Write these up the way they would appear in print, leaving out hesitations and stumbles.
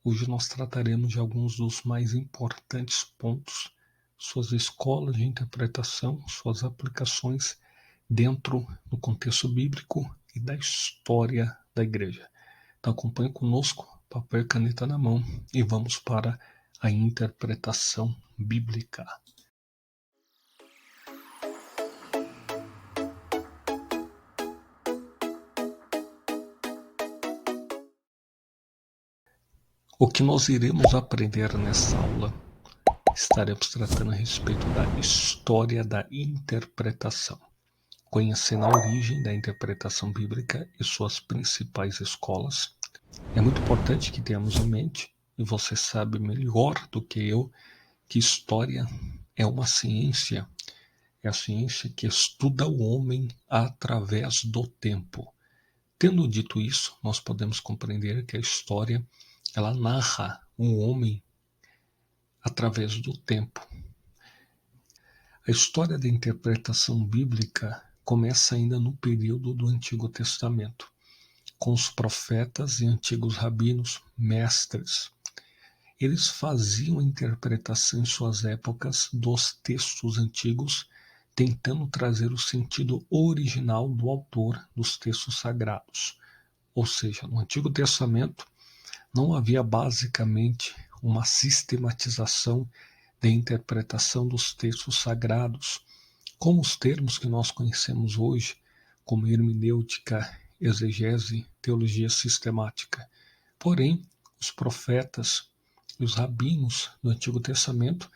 Hoje nós trataremos de alguns dos mais importantes pontos, suas escolas de interpretação, suas aplicações dentro do contexto bíblico e da história da igreja. Então acompanhe conosco, papel e caneta na mão, e vamos para a interpretação bíblica. O que nós iremos aprender nessa aula, estaremos tratando a respeito da história da interpretação, conhecendo a origem da interpretação bíblica e suas principais escolas. É muito importante que tenhamos em mente, e você sabe melhor do que eu, que história é uma ciência, é a ciência que estuda o homem através do tempo. Tendo dito isso, nós podemos compreender que a história ela narra um homem através do tempo. A história da interpretação bíblica começa ainda no período do Antigo Testamento, com os profetas e antigos rabinos, mestres. Eles faziam a interpretação em suas épocas dos textos antigos, tentando trazer o sentido original do autor dos textos sagrados. Ou seja, no Antigo Testamento não havia basicamente uma sistematização da interpretação dos textos sagrados, como os termos que nós conhecemos hoje, como hermenêutica, exegese, teologia sistemática. Porém, os profetas e os rabinos do Antigo Testamento,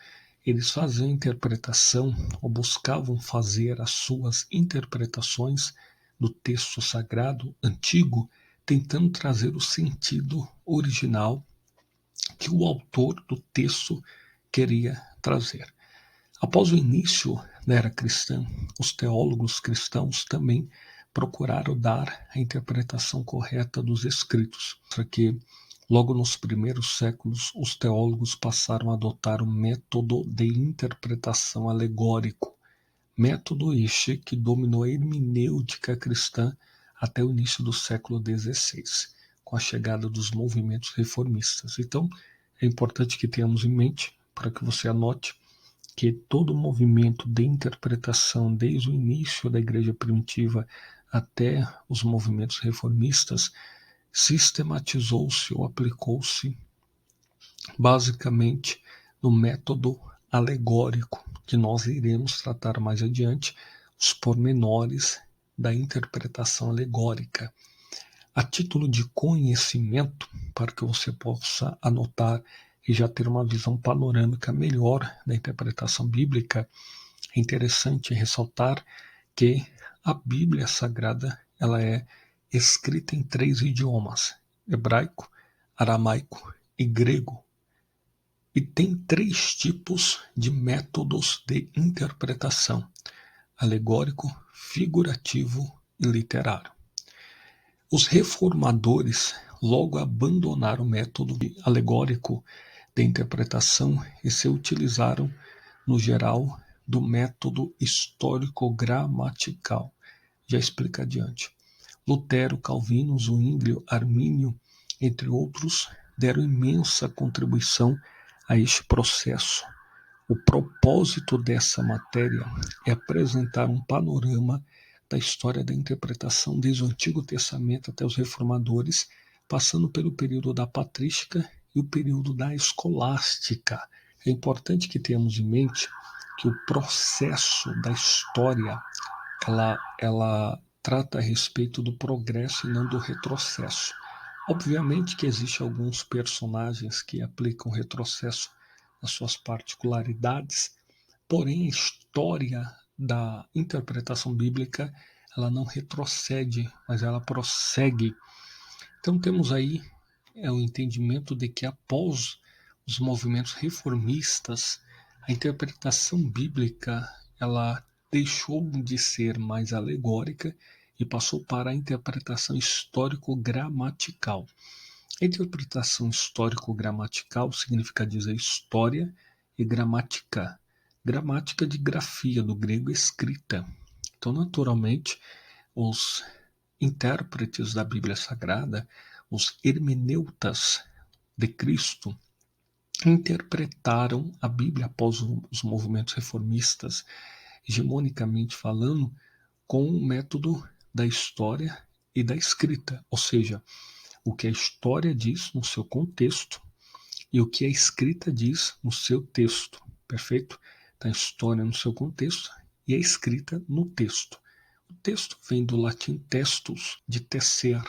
eles faziam interpretação ou buscavam fazer as suas interpretações do texto sagrado antigo, tentando trazer o sentido original que o autor do texto queria trazer. Após o início da era cristã, os teólogos cristãos também procuraram dar a interpretação correta dos escritos, porque logo nos primeiros séculos os teólogos passaram a adotar o método de interpretação alegórico, método este que dominou a hermenêutica cristã até o início do século XVI, com a chegada dos movimentos reformistas. Então, é importante que tenhamos em mente, para que você anote, que todo o movimento de interpretação, desde o início da igreja primitiva até os movimentos reformistas, sistematizou-se ou aplicou-se basicamente no método alegórico, que nós iremos tratar mais adiante, os pormenores da interpretação alegórica. A título de conhecimento, para que você possa anotar e já ter uma visão panorâmica melhor da interpretação bíblica, é interessante ressaltar que a Bíblia Sagrada ela é escrita em 3 idiomas, hebraico, aramaico e grego, e tem 3 tipos de métodos de interpretação: alegórico, figurativo e literário. Os reformadores logo abandonaram o método alegórico de interpretação e se utilizaram, no geral, do método histórico-gramatical. Já explico adiante. Lutero, Calvino, Zwinglio, Armínio, entre outros, deram imensa contribuição a este processo. O propósito dessa matéria é apresentar um panorama da história da interpretação desde o Antigo Testamento até os reformadores, passando pelo período da patrística e o período da escolástica. É importante que tenhamos em mente que o processo da história ela trata a respeito do progresso e não do retrocesso. Obviamente que existem alguns personagens que aplicam retrocesso nas suas particularidades, porém a história da interpretação bíblica ela não retrocede, mas ela prossegue. Então temos aí o entendimento de que após os movimentos reformistas, a interpretação bíblica ela deixou de ser mais alegórica e passou para a interpretação histórico-gramatical. A interpretação histórico-gramatical significa dizer história e gramática. Gramática de grafia, do grego escrita. Então, naturalmente, os intérpretes da Bíblia Sagrada, os hermeneutas, de Cristo interpretaram a Bíblia após os movimentos reformistas, hegemonicamente falando, com o método da história e da escrita, ou seja, o que a história diz no seu contexto e o que a escrita diz no seu texto, perfeito? Então, a história no seu contexto e a escrita no texto. O texto vem do latim textus, de tecer,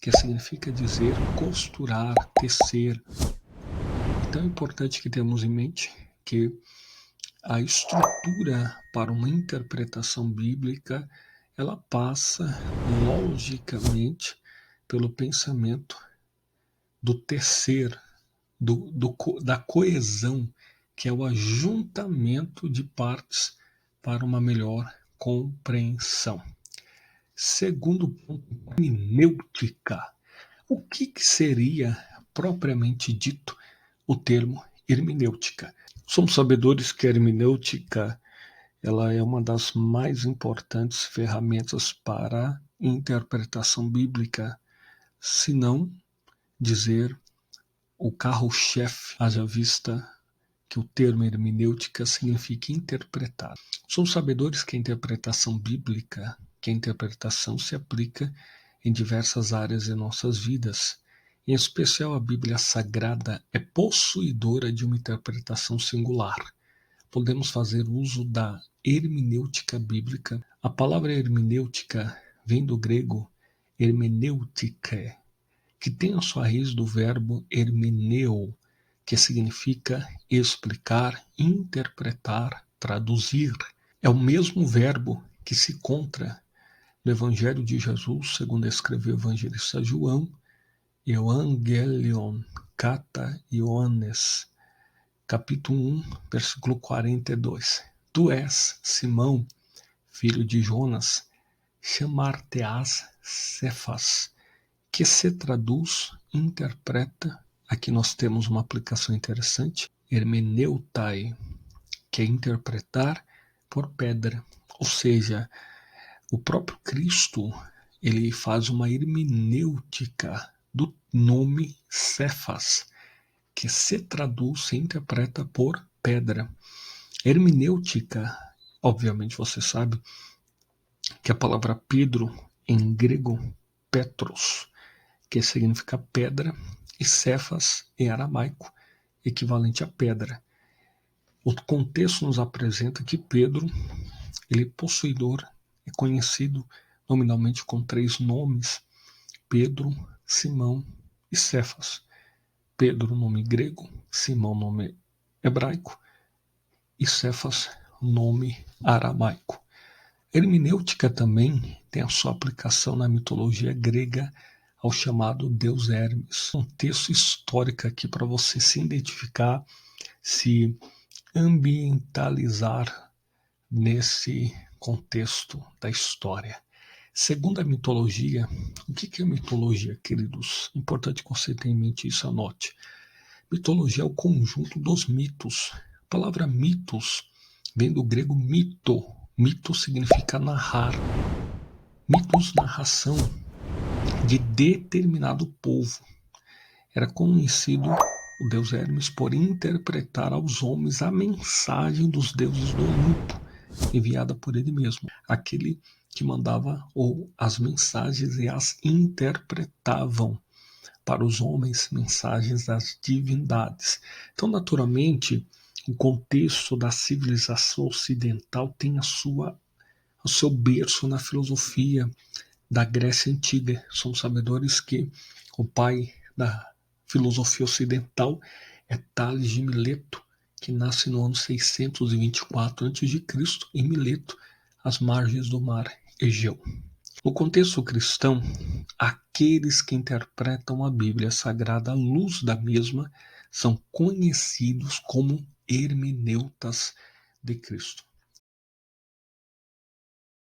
que significa dizer costurar, tecer. Então é importante que tenhamos em mente que a estrutura para uma interpretação bíblica ela passa logicamente pelo pensamento do tecer, da coesão, que é o ajuntamento de partes para uma melhor compreensão. Segundo ponto, hermenêutica. O que seria propriamente dito o termo hermenêutica? Somos sabedores que a hermenêutica ela é uma das mais importantes ferramentas para a interpretação bíblica, se não dizer o carro-chefe, haja vista que o termo hermenêutica significa interpretar. Somos sabedores que a interpretação bíblica, que a interpretação se aplica em diversas áreas de nossas vidas. Em especial, a Bíblia Sagrada é possuidora de uma interpretação singular. Podemos fazer uso da hermenêutica bíblica. A palavra hermenêutica vem do grego hermenêutike, que tem a sua raiz do verbo hermeneu, que significa explicar, interpretar, traduzir. É o mesmo verbo que se encontra no Evangelho de Jesus, segundo escreveu o evangelista João, Evangelion Kata Ioannes, capítulo 1, versículo 42. Tu és Simão, filho de Jonas, chamar-te-ás Cefas, que se traduz, interpreta. Aqui nós temos uma aplicação interessante, hermeneutai, que é interpretar por pedra. Ou seja, o próprio Cristo ele faz uma hermenêutica do nome Cefas, que se traduz, se interpreta por pedra. Hermenêutica, obviamente você sabe que a palavra Pedro em grego, Petros, que significa pedra, e Cefas em aramaico, equivalente a pedra. O contexto nos apresenta que Pedro, ele é possuidor, é conhecido nominalmente com 3 nomes: Pedro, Simão e Cefas. Pedro, nome grego, Simão, nome hebraico, e Cefas, nome aramaico. Hermenêutica também tem a sua aplicação na mitologia grega ao chamado deus Hermes. Um texto histórico aqui para você se identificar, se ambientalizar nesse contexto da história. Segundo a mitologia, o que é mitologia, queridos? Importante que você tenha em mente isso, anote. Mitologia é o conjunto dos mitos. A palavra mitos vem do grego mito. Mito significa narrar. Mitos, narração de determinado povo. Era conhecido o deus Hermes por interpretar aos homens a mensagem dos deuses do Olimpo, enviada por ele mesmo. Aquele que mandava ou as mensagens e as interpretavam para os homens, mensagens das divindades. Então, naturalmente, o contexto da civilização ocidental tem o seu berço na filosofia da Grécia Antiga. Somos sabedores que o pai da filosofia ocidental é Tales de Mileto, que nasce no ano 624 a.C., em Mileto, às margens do mar Egeu. No contexto cristão, aqueles que interpretam a Bíblia Sagrada à luz da mesma são conhecidos como hermeneutas de Cristo.